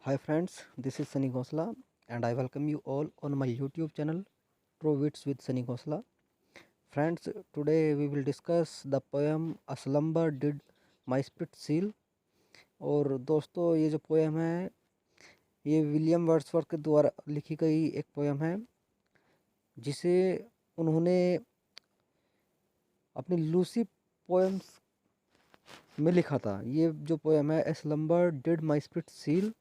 Hi friends, this is Sunny Ghosla and I welcome you all on my YouTube channel Pro-Wits with Sunny Ghosla. Friends, today we will discuss the poem A Slumber Did My Spirit Seal। और दोस्तों ये जो poem है ये William Wordsworth के द्वारा लिखी गई एक पोएम है जिसे उन्होंने अपनी लूसी पोएम्स में लिखा था। ये जो पोएम है a slumber did my spirit seal,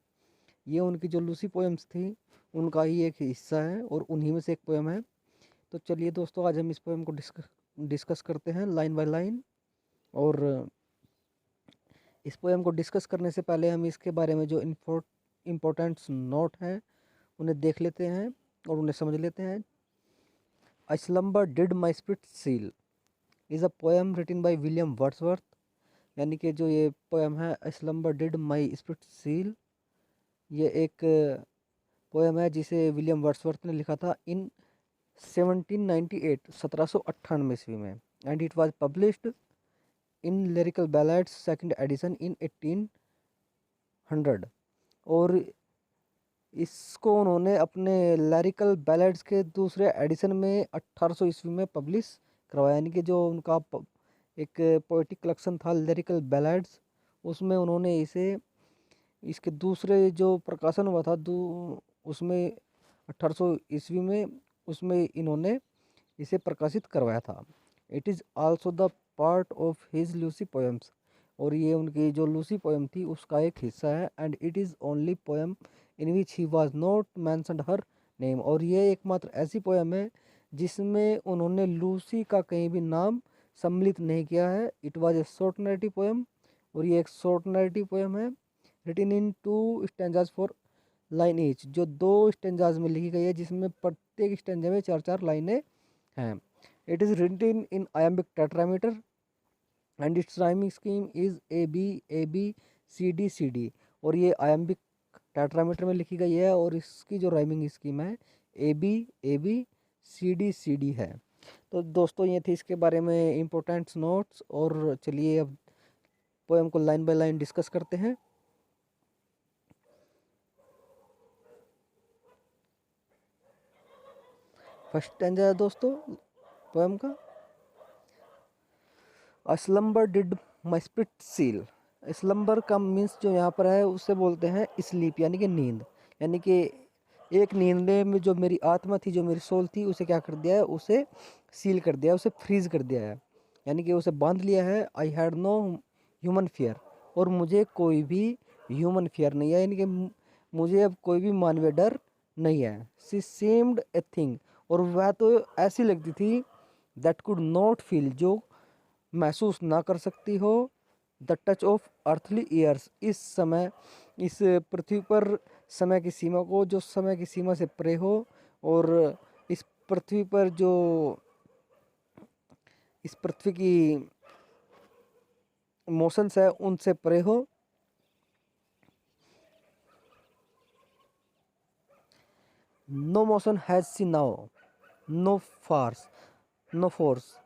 ये उनकी जो लूसी पोएम्स थी उनका ही एक हिस्सा है और उन्हीं में से एक पोएम है। तो चलिए दोस्तों, आज हम इस पोएम को डिस्कस करते हैं लाइन बाय लाइन। और इस पोएम को डिस्कस करने से पहले हम इसके बारे में जो इम्पोर्टेंट नोट हैं उन्हें देख लेते हैं और उन्हें समझ लेते हैं। A slumber did my spirit seal is a poem written by William Wordsworth. यानी कि जो ये पोएम है a slumber did my spirit seal, ये एक पोएम है जिसे विलियम वर्ड्सवर्थ ने लिखा था इन 1798 1798 ईस्वी में, and it was published in Lyrical Ballads second edition in 1800। और इसको उन्होंने अपने लिरिकल बैलेड्स के दूसरे एडिशन में 1800 ईस्वी में पब्लिश करवाया। यानी कि जो उनका एक पोएटिक कलेक्शन था लिरिकल बैलेड्स, उसमें उन्होंने इसे इसके दूसरे जो प्रकाशन हुआ था उसमें 1800 ईस्वी में उसमें इन्होंने इसे प्रकाशित करवाया था। It is also the part of his Lucy poems, और ये उनकी जो लूसी पोएम थी उसका एक हिस्सा है। And it is only poem in which he was not mentioned her name, और ये एकमात्र ऐसी पोएम है जिसमें उन्होंने लूसी का कहीं भी नाम सम्मिलित नहीं किया है। It was a short narrative poem, और ये एक शॉर्ट नैरेटिव पोएम है written in 2 stanzas four line each, जो 2 स्टैंजाज में लिखी गई है जिसमें प्रत्येक स्टैंजा में 4-4 लाइनें हैं। It is written in iambic tetrameter and its rhyming scheme is A B C D C D, और ये आयम्बिक टेट्रामीटर में लिखी गई है और इसकी जो राइमिंग स्कीम है ए बी सी डी है। तो दोस्तों ये थी इसके बारे में इम्पोर्टेंट नोट्स, और चलिए अब पोएम को लाइन बाय लाइन डिस्कस करते हैं। फर्स्ट स्टैंजा है दोस्तों पोएम का, a slumber did my spirit seal. Slumber का मीन्स जो यहाँ पर है उससे बोलते हैं स्लीप, यानी कि नींद। यानी कि एक नींद में जो मेरी आत्मा थी, जो मेरी सोल थी, उसे क्या कर दिया है, उसे सील कर दिया है, उसे फ्रीज कर दिया है, यानी कि उसे बांध लिया है। I had no human fear, और मुझे कोई भी ह्यूमन फियर नहीं है, यानी कि मुझे अब कोई भी मानवीय डर नहीं है। सी सीम्ड ए थिंग, और वह तो ऐसी लगती थी दैट कुड नॉट फील, जो महसूस ना कर सकती हो the touch of earthly years, इस समय इस पृथ्वी पर समय की सीमा को, जो समय की सीमा से परे हो, और इस पृथ्वी पर जो इस पृथ्वी की मोशंस है उनसे परे हो। No motion has she now, no force, no force.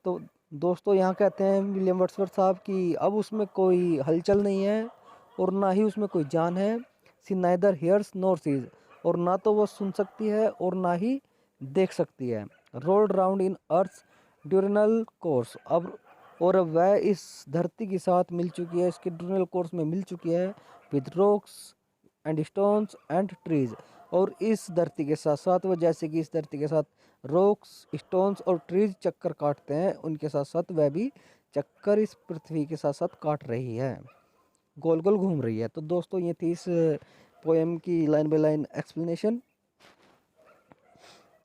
तो दोस्तों यहाँ कहते हैं विलियम वर्ड्सवर्थ साहब कि अब उसमें कोई हलचल नहीं है और ना ही उसमें कोई जान है। सी नाइदर हियर्स नॉर सीज, और ना तो वो सुन सकती है और ना ही देख सकती है। Rolled round in earth diurnal course, अब और अब वह इस धरती के साथ मिल चुकी है, इसके ड्यूरनल कोर्स में मिल चुकी है with rocks and stones and trees. और इस धरती के साथ साथ वह, जैसे कि इस धरती के साथ रॉक्स, स्टोन्स और ट्रीज चक्कर काटते हैं, उनके साथ साथ वह भी चक्कर इस पृथ्वी के साथ साथ काट रही है, गोल गोल घूम रही है। तो दोस्तों ये थी इस पोएम की लाइन बाय लाइन एक्सप्लेनेशन।